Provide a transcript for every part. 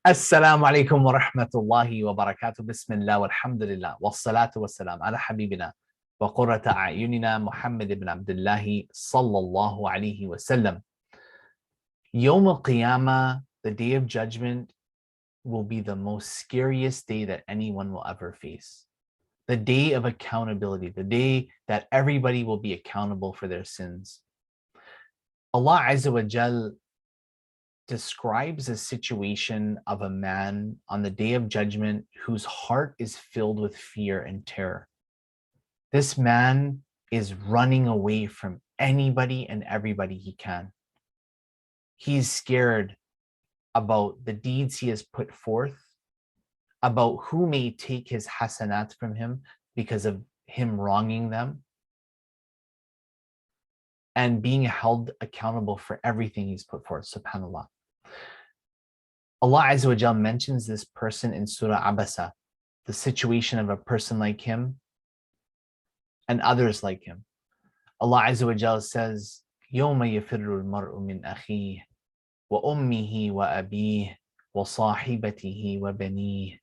السلام عليكم ورحمة الله وبركاته. بسم الله والحمد لله والصلاة والسلام على حبيبنا وقرة أعيننا محمد بن عبد الله صلى الله عليه وسلم. Yawm al-Qiyamah, the day of judgment, will be the most scariest day that anyone will ever face. The day of accountability, the day that everybody will be accountable for their sins. Allah Azza wa Jal describes a situation of a man on the day of judgment whose heart is filled with fear and terror. This man is running away from anybody and everybody he can. He's scared about the deeds he has put forth, about who may take his hasanat from him because of him wronging them, and being held accountable for everything he's put forth, subhanAllah. Allah Azza wa Jal mentions this person in Surah Abasa, the situation of a person like him and others like him. Allah Azza wa Jal says, يَوْمَ يَفِرُّ الْمَرْءُ مِنْ أَخِيهِ وَأُمِّهِ وَأَبِيهِ وَصَاحِبَتِهِ وَبَنِيهِ.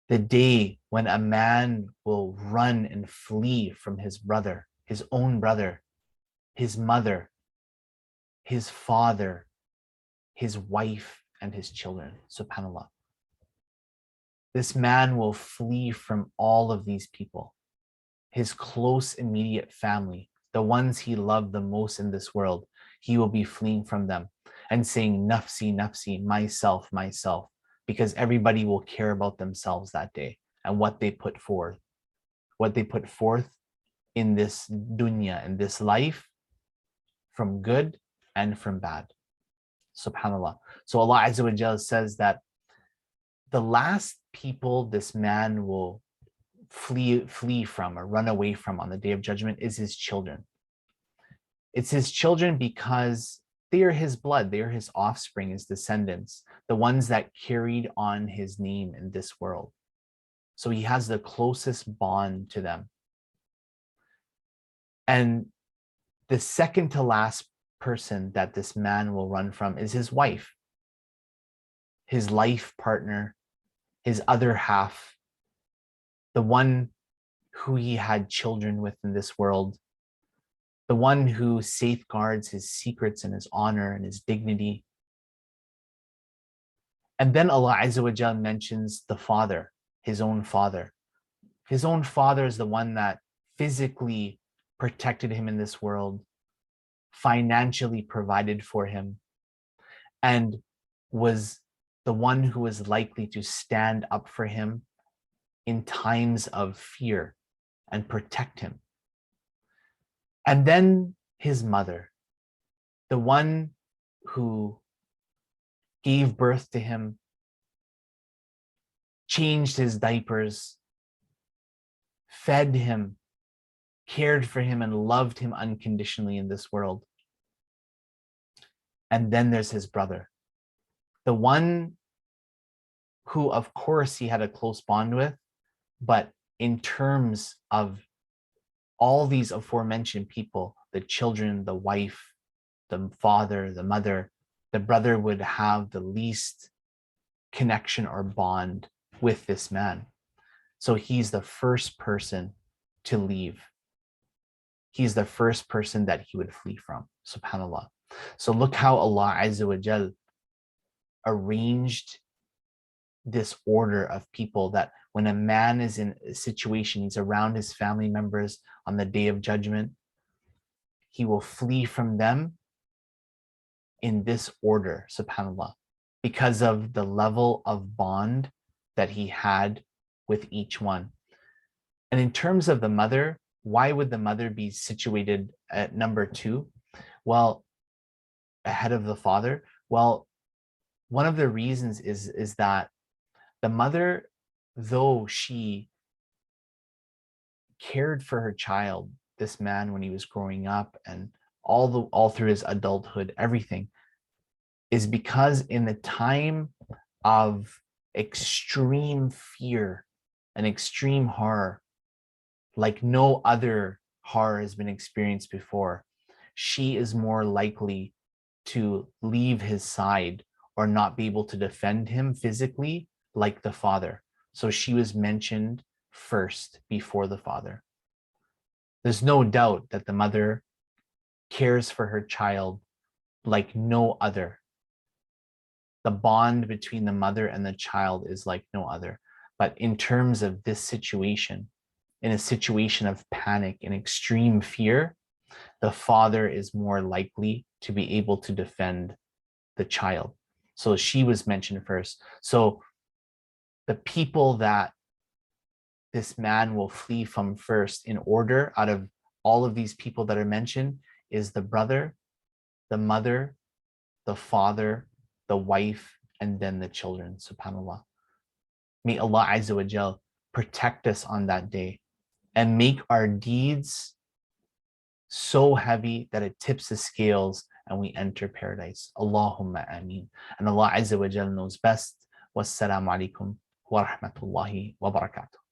The day when a man will run and flee from his brother, his own brother, his mother, his father, his wife, and his children, subhanAllah. This man will flee from all of these people, his close immediate family, the ones he loved the most in this world. He will be fleeing from them and saying, nafsi, nafsi, myself, myself, because everybody will care about themselves that day and what they put forth in this dunya, in this life, from good and from bad. Subhanallah. So Allah Azza wa Jalla says that the last people this man will flee from or run away from on the day of judgment is his children. It's his children because they are his blood, they are his offspring, his descendants, the ones that carried on his name in this world. So he has the closest bond to them. And the second to last person that this man will run from is his wife, his life partner, his other half, the one who he had children with in this world, the one who safeguards his secrets and his honor and his dignity. And then Allah Azza wa Jalla mentions the father, his own father. His own father is the one that physically protected him in this world, financially provided for him, and was the one who was likely to stand up for him in times of fear and protect him. And then his mother, the one who gave birth to him, changed his diapers, fed him, cared for him, and loved him unconditionally in this world. And then there's his brother, the one who, of course, he had a close bond with, but in terms of all these aforementioned people, the children, the wife, the father, the mother, the brother would have the least connection or bond with this man. So he's the first person to leave. He's the first person that he would flee from, subhanAllah. So look how Allah Azza wa Jal arranged this order of people, that when a man is in a situation, he's around his family members on the day of judgment, he will flee from them in this order, subhanAllah, because of the level of bond that he had with each one. And in terms of the mother, why would the mother be situated at number 2? Well, ahead of the father? Well, one of the reasons is that the mother, though she cared for her child, this man, when he was growing up and all through his adulthood, everything, is because in the time of extreme fear and extreme horror, like no other horror has been experienced before, she is more likely to leave his side or not be able to defend him physically like the father. So she was mentioned first before the father. There's no doubt that the mother cares for her child like no other. The bond between the mother and the child is like no other. But in terms of this situation, in a situation of panic and extreme fear, the father is more likely to be able to defend the child. So she was mentioned first. So the people that this man will flee from first in order out of all of these people that are mentioned is the brother, the mother, the father, the wife, and then the children. SubhanAllah. May Allah Azza wa Jal protect us on that day and make our deeds so heavy that it tips the scales and we enter paradise. Allahumma ameen. And Allah Azza wa Jal knows best. Wassalamu alaikum wa rahmatullahi wa barakatuh.